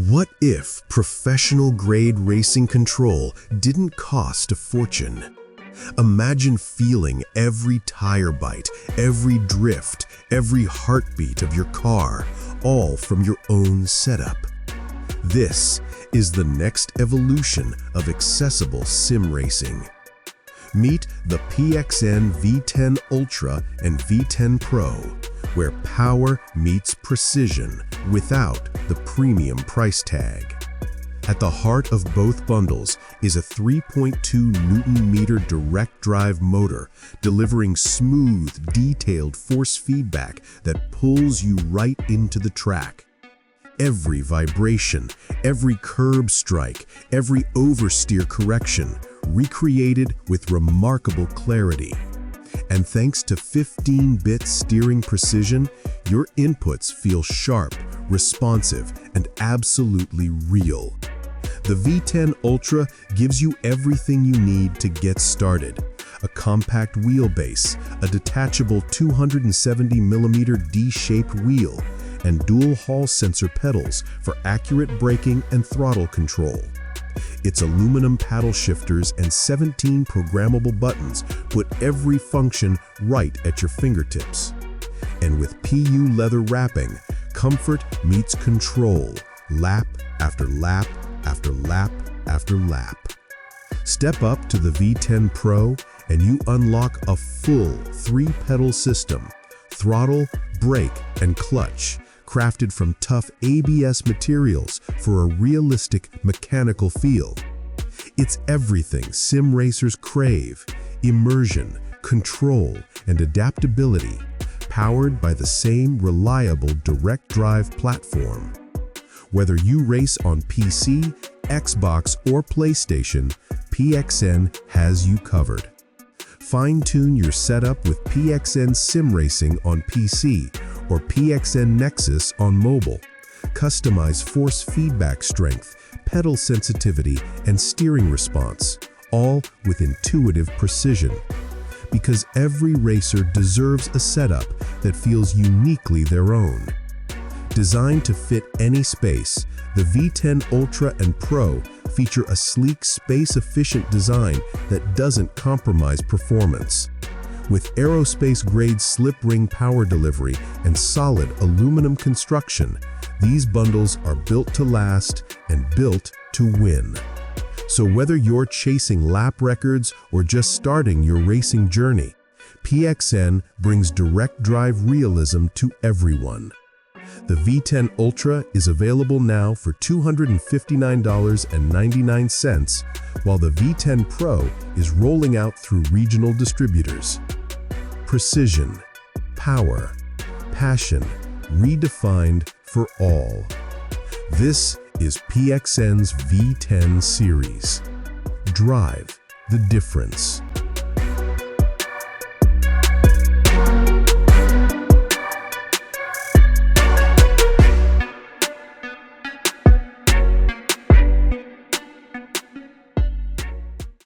What if professional-grade racing control didn't cost a fortune? Imagine feeling every tire bite, every drift, every heartbeat of your car, all from your own setup. This is the next evolution of accessible sim racing. Meet the PXN V10 Ultra and V10 Pro, where power meets precision without the premium price tag. At the heart of both bundles is a 3.2 Newton-meter direct drive motor, delivering smooth, detailed force feedback that pulls you right into the track. Every vibration, every curb strike, every oversteer correction, recreated with remarkable clarity. And thanks to 15-bit steering precision, your inputs feel sharp, responsive, and absolutely real. The V10 Ultra gives you everything you need to get started. A compact wheelbase, a detachable 270mm D-shaped wheel, and dual Hall sensor pedals for accurate braking and throttle control. Its aluminum paddle shifters and 17 programmable buttons put every function right at your fingertips. And with PU leather wrapping, comfort meets control, lap after lap after lap after lap. Step up to the V10 Pro and you unlock a full 3-pedal system, throttle, brake, and clutch, crafted from tough ABS materials for a realistic mechanical feel. It's everything sim racers crave: immersion, control, and adaptability, powered by the same reliable direct drive platform. Whether you race on PC, Xbox, or PlayStation, PXN has you covered. Fine-tune your setup with PXN Sim Racing on PC or PXN Nexus on mobile. Customize force feedback strength, pedal sensitivity, and steering response, all with intuitive precision. Because every racer deserves a setup that feels uniquely their own. Designed to fit any space, the V10 Ultra and Pro feature a sleek, space-efficient design that doesn't compromise performance. With aerospace-grade slip ring power delivery and solid aluminum construction, these bundles are built to last and built to win. So whether you're chasing lap records or just starting your racing journey, PXN brings direct drive realism to everyone. The V10 Ultra is available now for $259.99, while the V10 Pro is rolling out through regional distributors. Precision, power, passion, redefined for all. This is PXN's V10 series. Drive the difference.